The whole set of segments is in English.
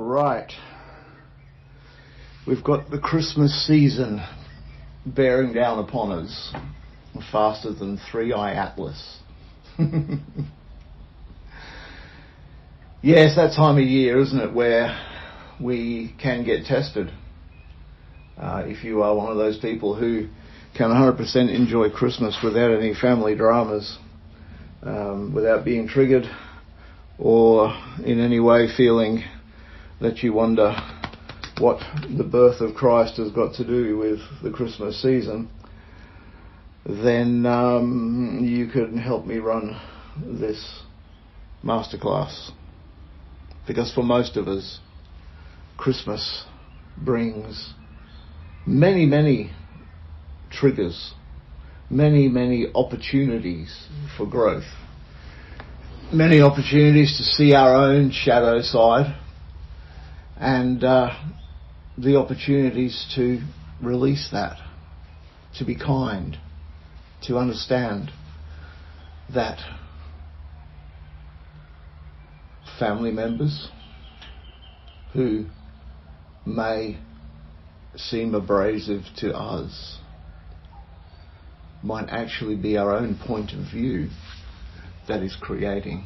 Right. We've got the Christmas season bearing down upon us faster than 3i Atlas. Yes, that time of year, isn't it, where we can get tested. If you are one of those people who can 100% enjoy Christmas without any family dramas, without being triggered or in any way feeling that you wonder what the birth of Christ has got to do with the Christmas season, then you can help me run this masterclass. Because for most of us, Christmas brings many, many triggers, many opportunities for growth, many opportunities to see our own shadow side, and the opportunities to release that, to be kind, to understand that family members who may seem abrasive to us might actually be our own point of view that is creating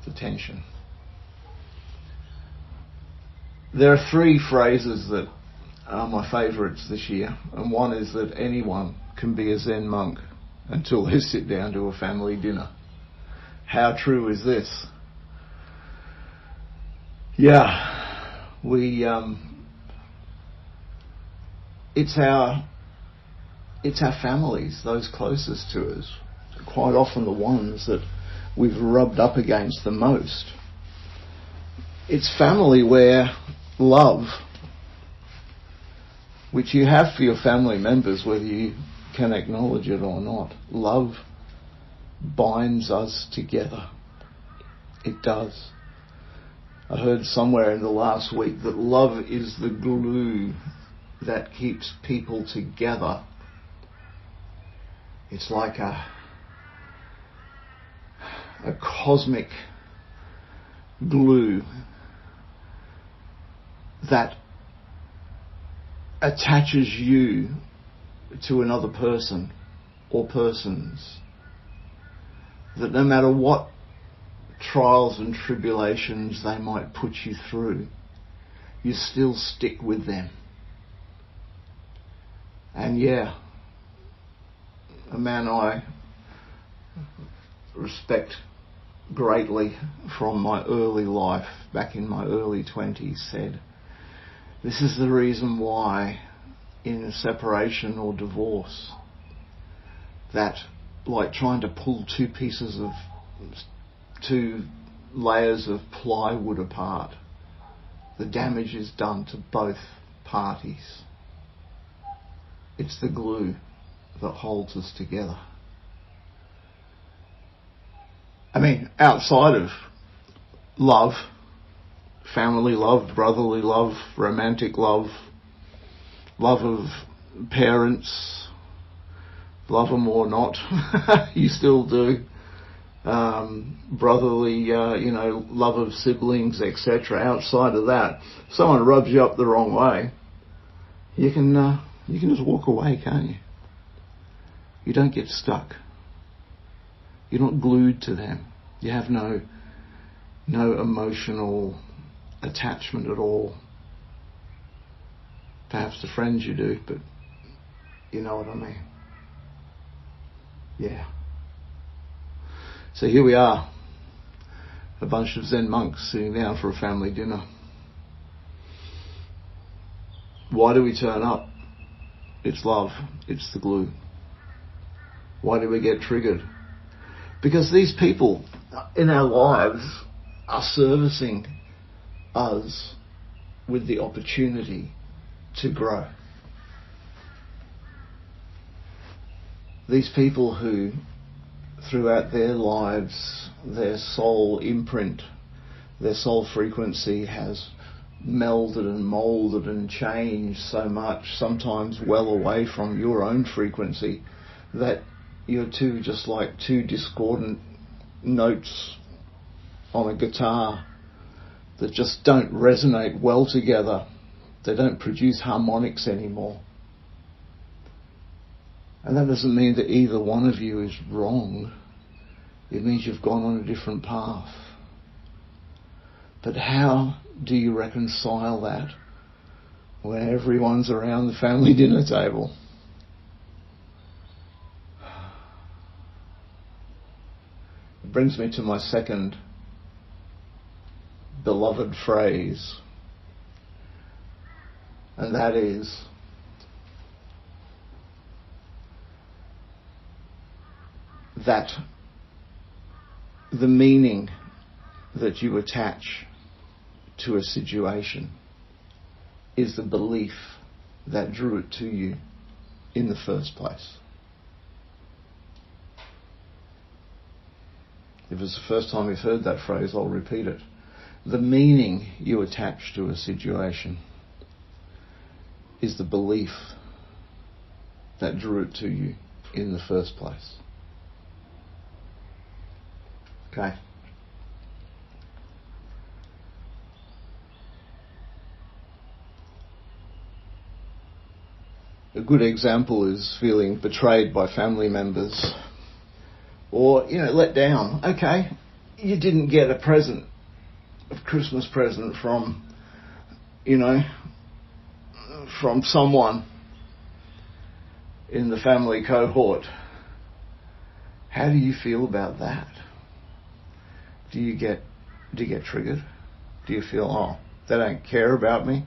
the tension. There are three phrases that are my favourites this year, and one is that anyone can be a Zen monk until they sit down to a family dinner. How true is this? Yeah, it's our families, those closest to us, quite often the ones that we've rubbed up against the most. It's family where love, which you have for your family members, whether you can acknowledge it or not, love binds us together. It does. I heard somewhere in the last week that love is the glue that keeps people together. It's like a cosmic glue that attaches you to another person or persons, that no matter what trials and tribulations they might put you through, you still stick with them. And yeah, a man I respect greatly from my early life, back in my early 20s, said, this is the reason why in a separation or divorce, that like trying to pull two layers of plywood apart, the damage is done to both parties. It's the glue that holds us together. I mean, outside of love, family love, brotherly love, romantic love, love of parents, love them or not, you still do, brotherly, love of siblings, etc. Outside of that, if someone rubs you up the wrong way, you can just walk away, can't you? You don't get stuck. You're not glued to them. You have no emotional attachment at all. Perhaps to friends you do, but you know what I mean. Yeah. So here we are, a bunch of Zen monks sitting down for a family dinner. Why do we turn up? It's love. It's the glue. Why do we get triggered? Because these people in our lives are servicing us with the opportunity to grow. These people who, throughout their lives, their soul imprint, their soul frequency has melded and moulded and changed so much, sometimes well away from your own frequency, that you're just like two discordant notes on a guitar that just don't resonate well together. They don't produce harmonics anymore. And that doesn't mean that either one of you is wrong. It means you've gone on a different path. But how do you reconcile that when everyone's around the family dinner table? It brings me to my second beloved phrase, and that is that the meaning that you attach to a situation is the belief that drew it to you in the first place. If it's the first time you've heard that phrase, I'll repeat it. The meaning you attach to a situation is the belief that drew it to you in the first place. Okay? A good example is feeling betrayed by family members or, let down. Okay, you didn't get a present, a Christmas present from someone in the family cohort. How do you feel about that? Do you get triggered? Do you feel, they don't care about me?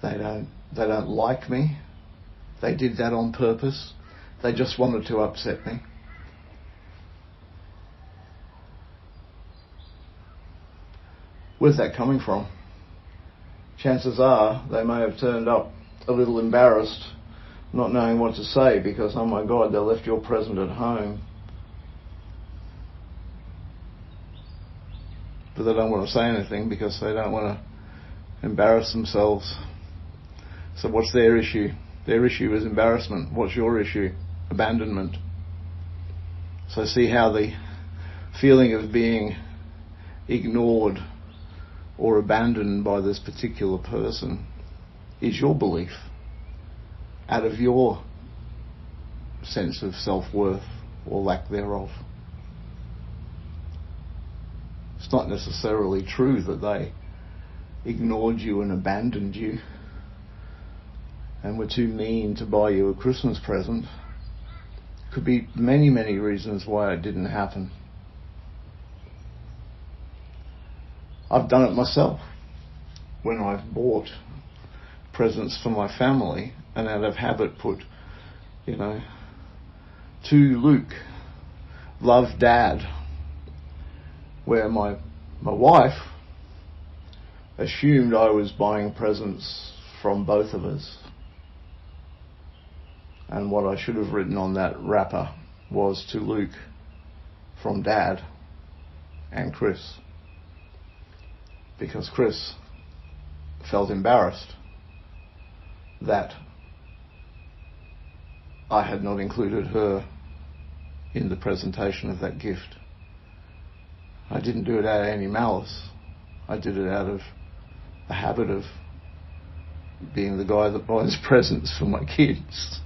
They don't like me? They did that on purpose? They just wanted to upset me? Where's that coming from? Chances are they may have turned up a little embarrassed, not knowing what to say because, oh my God, they left your present at home. But they don't want to say anything because they don't want to embarrass themselves. So what's their issue? Their issue is embarrassment. What's your issue? Abandonment. So see how the feeling of being ignored or abandoned by this particular person is your belief out of your sense of self-worth or lack thereof. It's not necessarily true that they ignored you and abandoned you and were too mean to buy you a Christmas present. Could be many, many reasons why it didn't happen. I've done it myself when I've bought presents for my family and out of habit put, to Luke, love Dad, where my wife assumed I was buying presents from both of us. And what I should have written on that wrapper was to Luke from Dad and Chris. Because Chris felt embarrassed that I had not included her in the presentation of that gift. I didn't do it out of any malice. I did it out of a habit of being the guy that buys presents for my kids.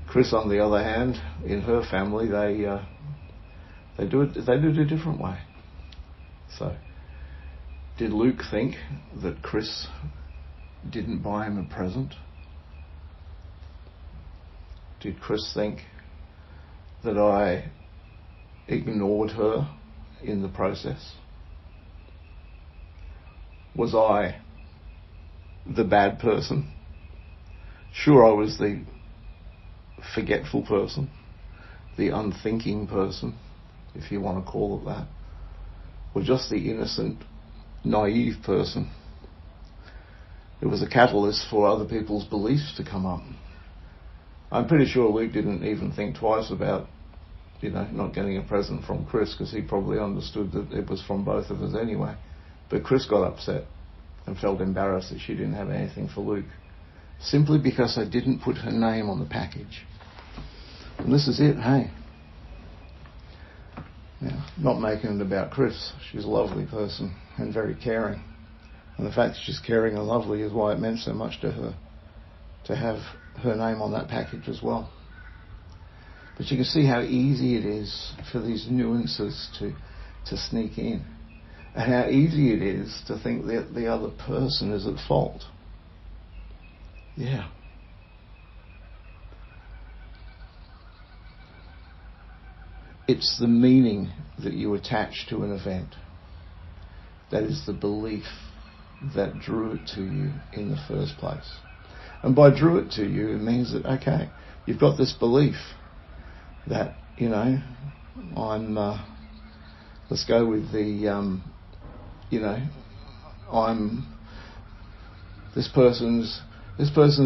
Chris, on the other hand, in her family, they do it a different way. So, did Luke think that Chris didn't buy him a present? Did Chris think that I ignored her in the process? Was I the bad person? Sure, I was the forgetful person, the unthinking person, if you want to call it that, or just the innocent, naive person. It was a catalyst for other people's beliefs to come up. I'm pretty sure Luke didn't even think twice about, not getting a present from Chris, because he probably understood that it was from both of us anyway. But Chris got upset and felt embarrassed that she didn't have anything for Luke, simply because I didn't put her name on the package. And this is it, hey. Now, not making it about Chris. She's a lovely person and very caring. And the fact that she's caring and lovely is why it meant so much to her to have her name on that package as well. But you can see how easy it is for these nuances to sneak in, and how easy it is to think that the other person is at fault. Yeah. It's the meaning that you attach to an event. That is the belief that drew it to you in the first place. And by drew it to you, it means that, okay, you've got this belief that, you know, I'm, let's go with the, you know, this person's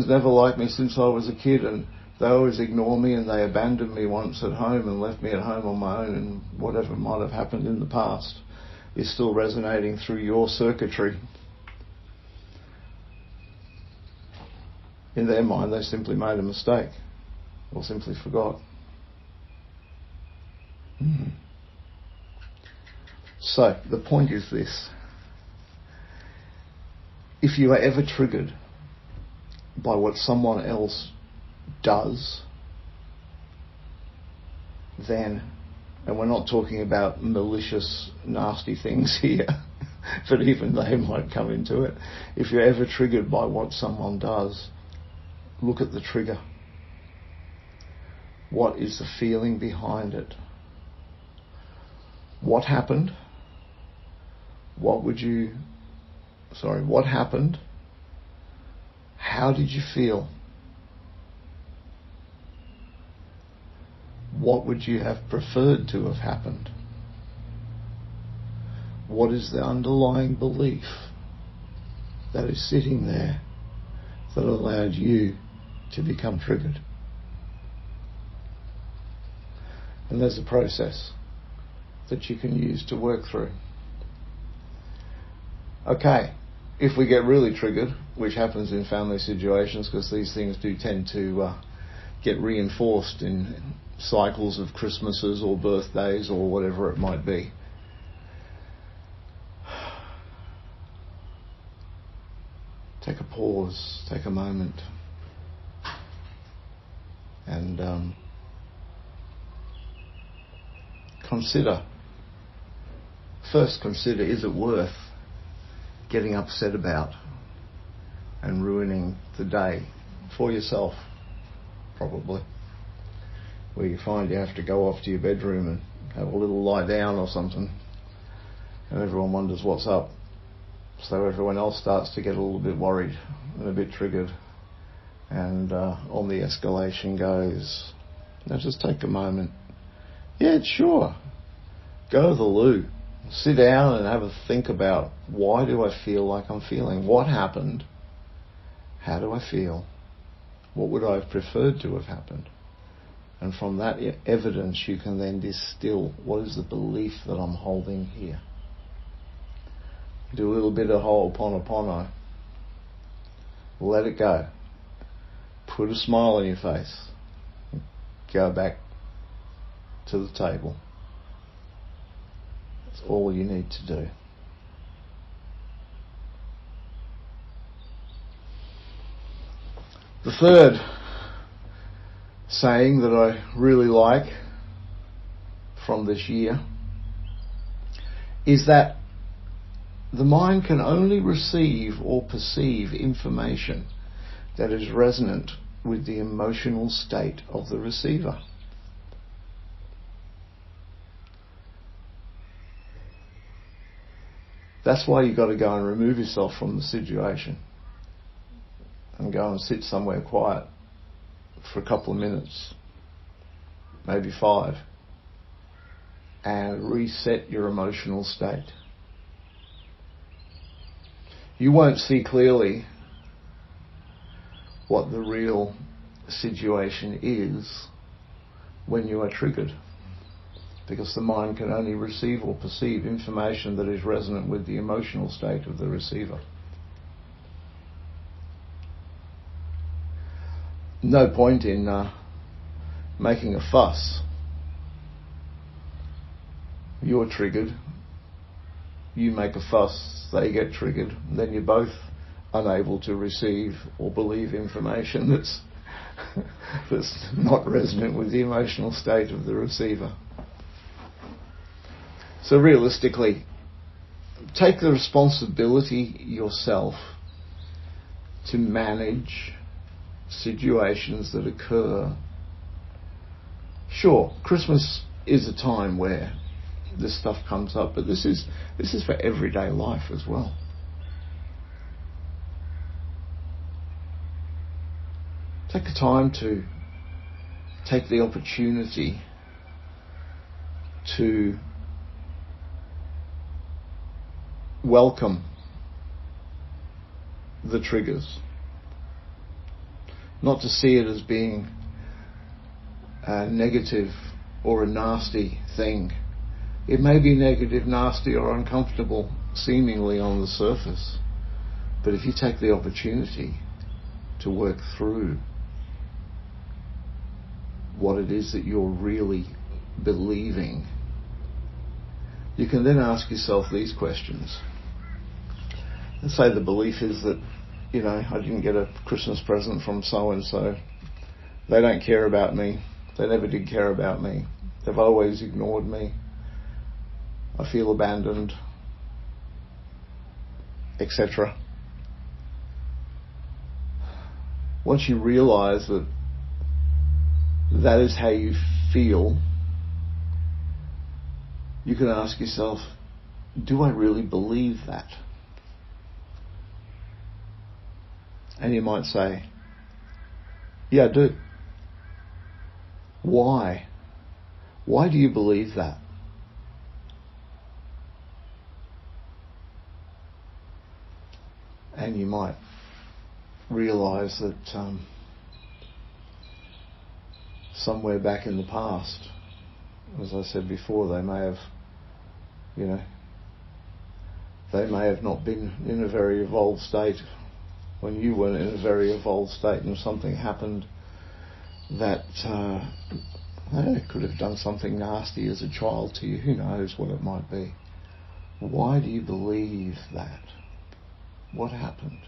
never liked me since I was a kid, and they always ignore me, and they abandoned me once at home and left me at home on my own, and whatever might have happened in the past is still resonating through your circuitry. In their mind, they simply made a mistake or simply forgot. So, the point is this. If you are ever triggered by what someone else does, then, and we're not talking about malicious, nasty things here, but even they might come into it. If you're ever triggered by what someone does, look at the trigger. What is the feeling behind it? What happened? What happened? How did you feel? What would you have preferred to have happened? What is the underlying belief that is sitting there that allowed you to become triggered? And there's a process that you can use to work through. Okay, if we get really triggered, which happens in family situations because these things do tend to get reinforced in cycles of Christmases or birthdays or whatever it might be. Take a pause, take a moment, and consider, is it worth getting upset about and ruining the day for yourself, probably, where you find you have to go off to your bedroom and have a little lie down or something, and everyone wonders what's up. So everyone else starts to get a little bit worried and a bit triggered, and on the escalation goes. Now just take a moment. Yeah, sure. Go to the loo. Sit down and have a think about, why do I feel like I'm feeling? What happened? How do I feel? What would I have preferred to have happened? And from that evidence you can then distill, what is the belief that I'm holding here? Do a little bit of ho'oponopono. Let it go. Put a smile on your face. Go back to the table. That's all you need to do. The third saying that I really like from this year is that the mind can only receive or perceive information that is resonant with the emotional state of the receiver. That's why you've got to go and remove yourself from the situation and go and sit somewhere quiet for a couple of minutes, maybe 5, and reset your emotional state. You won't see clearly what the real situation is when you are triggered, because the mind can only receive or perceive information that is resonant with the emotional state of the receiver. No point in making a fuss you're triggered, you make a fuss, they get triggered, then you're both unable to receive or believe information that's not resonant with the emotional state of the receiver. So realistically, take the responsibility yourself to manage situations that occur. Sure, Christmas is a time where this stuff comes up, but this is for everyday life as well. Take the time to take the opportunity to welcome the triggers. Not to see it as being a negative or a nasty thing. It may be negative, nasty or uncomfortable seemingly on the surface, but if you take the opportunity to work through what it is that you're really believing, you can then ask yourself these questions. Let's say the belief is that, I didn't get a Christmas present from so-and-so. They don't care about me. They never did care about me. They've always ignored me. I feel abandoned, etc. Once you realize that that is how you feel, you can ask yourself, do I really believe that? And you might say, yeah, I do. Why? Why do you believe that? And you might realize that somewhere back in the past, as I said before, they may have not been in a very evolved state when you weren't in a very evolved state, and something happened that could have done something nasty as a child to you. Who knows what it might be? Why do you believe that? What happened?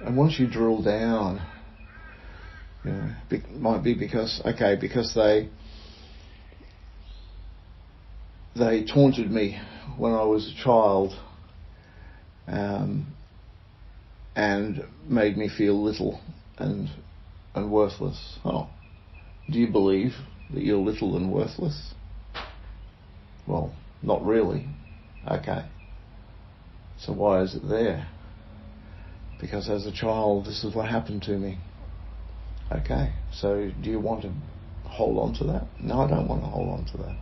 And once you drill down, it might be because they taunted me when I was a child, and made me feel little and worthless. Oh, do you believe that you're little and worthless? Well, not really. Okay. So why is it there? Because as a child, this is what happened to me. Okay. So do you want to hold on to that? No, I don't want to hold on to that.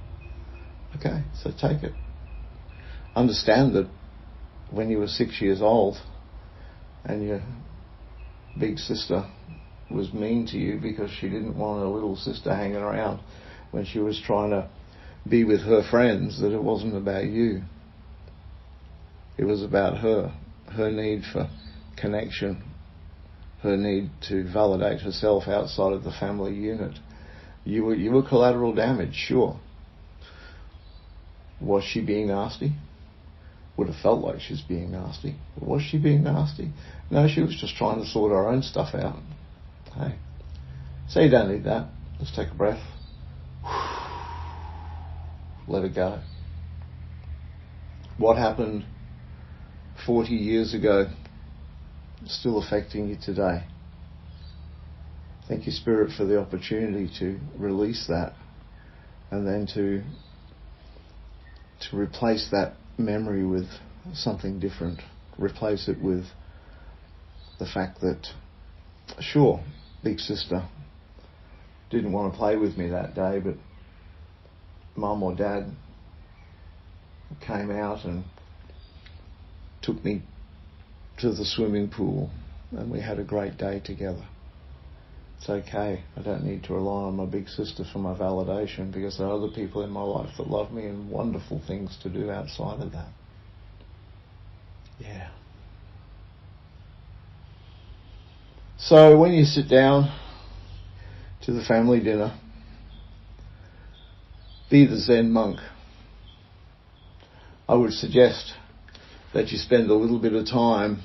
Okay. So take it. Understand that when you were 6 years old and your big sister was mean to you because she didn't want a little sister hanging around when she was trying to be with her friends, that it wasn't about you. It was about her need for connection, her need to validate herself outside of the family unit. You were collateral damage, sure. Was she being nasty? Would have felt like she was being nasty. Was she being nasty? No, she was just trying to sort her own stuff out. Hey, so you don't need that. Let's take a breath. Let it go. What happened 40 years ago is still affecting you today. Thank you, Spirit, for the opportunity to release that, and then to replace that memory with something different. Replace it with the fact that, sure, big sister didn't want to play with me that day, but Mum or Dad came out and took me to the swimming pool, and we had a great day together. It's okay. I don't need to rely on my big sister for my validation, because there are other people in my life that love me and wonderful things to do outside of that. Yeah. So when you sit down to the family dinner. Be the Zen monk. I would suggest that you spend a little bit of time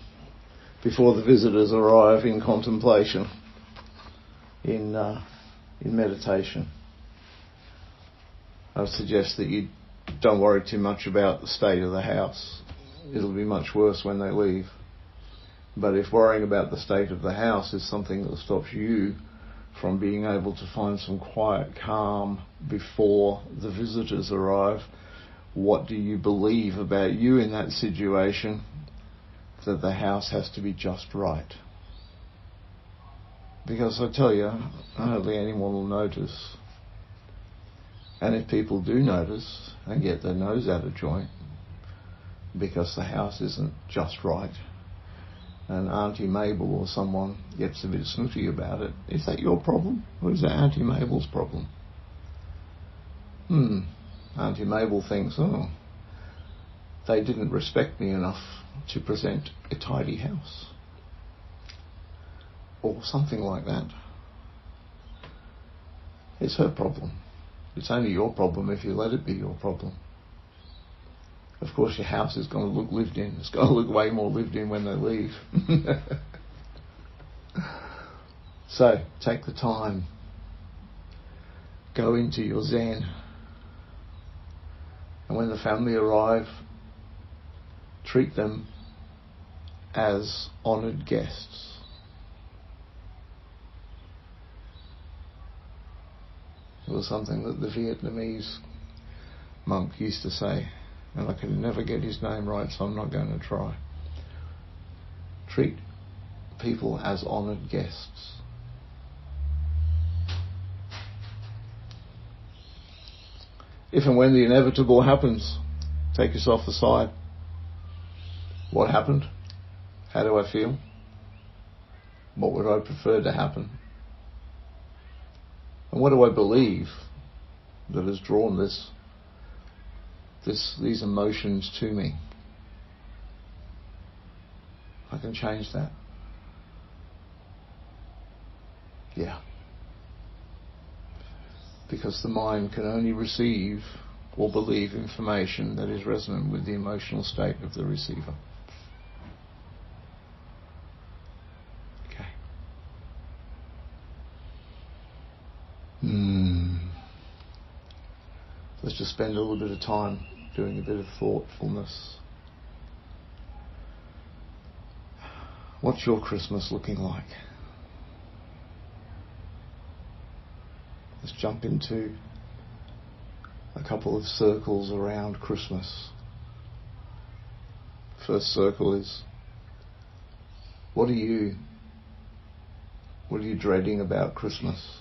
before the visitors arrive in contemplation, in meditation. I would suggest that you don't worry too much about the state of the house. It'll be much worse when they leave. But if worrying about the state of the house is something that stops you from being able to find some quiet calm before the visitors arrive, what do you believe about you in that situation? That the house has to be just right. Because I tell you, hardly anyone will notice. And if people do notice and get their nose out of joint because the house isn't just right, and Auntie Mabel or someone gets a bit snooty about it, is that your problem? Or is that Auntie Mabel's problem? Auntie Mabel thinks, oh, they didn't respect me enough to present a tidy house. Or something like that. It's her problem. It's only your problem if you let it be your problem. Of course, your house is going to look lived in. It's going to look way more lived in when they leave. So, take the time. Go into your Zen. And when the family arrive, treat them as honoured guests. It was something that the Vietnamese monk used to say, and I can never get his name right, so I'm not going to try. Treat people as honoured guests. If and when the inevitable happens, take yourself aside. What happened? How do I feel? What would I prefer to happen? And what do I believe that has drawn these emotions to me? I can change that. Yeah. Because the mind can only receive or believe information that is resonant with the emotional state of the receiver. Okay. Let's just spend a little bit of time doing a bit of thoughtfulness. What's your Christmas looking like? Let's jump into a couple of circles around Christmas. First circle is, what are you dreading about Christmas?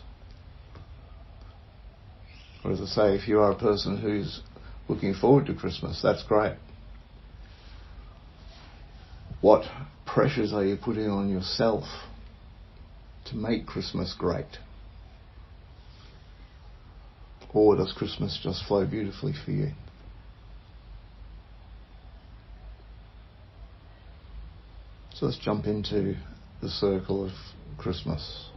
Or as I say, if you are a person who's looking forward to Christmas, that's great. What pressures are you putting on yourself to make Christmas great? Or does Christmas just flow beautifully for you? So let's jump into the circle of Christmas.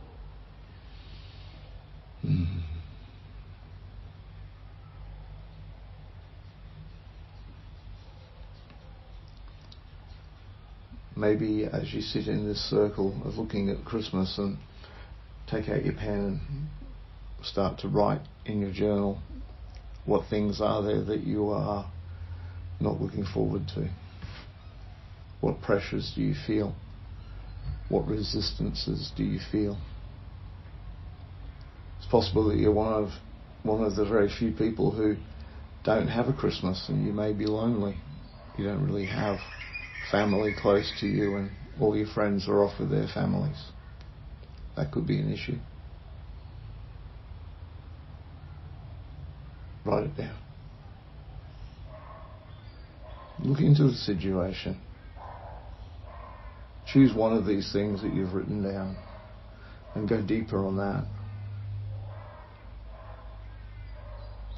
Maybe as you sit in this circle of looking at Christmas, and take out your pen and start to write in your journal what things are there that you are not looking forward to. What pressures do you feel? What resistances do you feel? It's possible that you're one of the very few people who don't have a Christmas, and you may be lonely. You don't really have family close to you, and all your friends are off with their families. That could be an issue. Write it down. Look into the situation. Choose one of these things that you've written down and go deeper on that.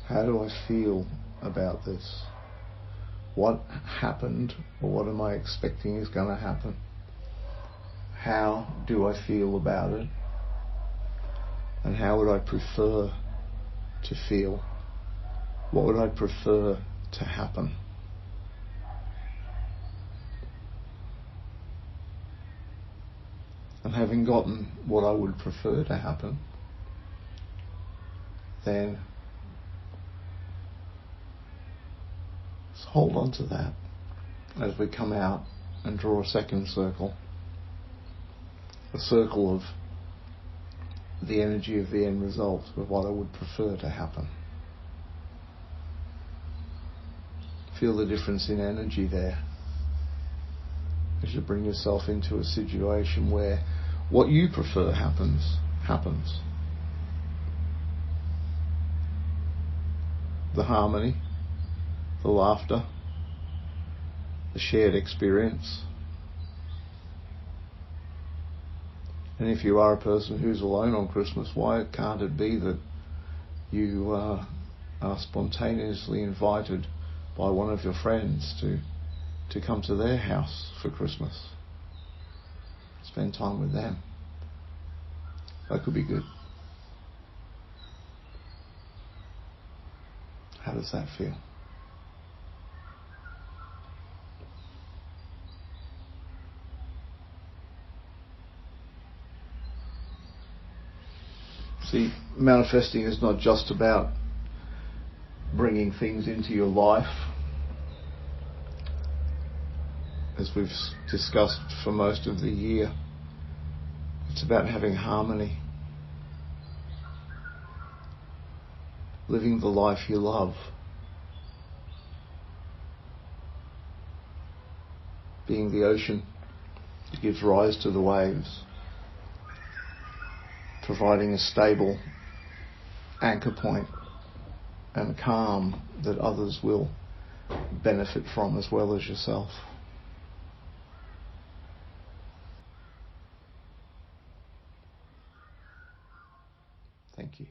How do I feel about this? What happened, or what am I expecting is going to happen? How do I feel about it? And how would I prefer to feel? What would I prefer to happen? And having gotten what I would prefer to happen, then let's hold on to that as we come out and draw a second circle. A circle of the energy of the end result of what I would prefer to happen. Feel the difference in energy there as you bring yourself into a situation where what you prefer happens. The harmony, the laughter, the shared experience. And if you are a person who's alone on Christmas, why can't it be that you are spontaneously invited by one of your friends to come to their house for Christmas? Spend time with them. That could be good. How does that feel? See, manifesting is not just about bringing things into your life, as we've discussed for most of the year. It's about having harmony, living the life you love, being the ocean that gives rise to the waves, providing a stable anchor point and calm that others will benefit from as well as yourself. Thank you.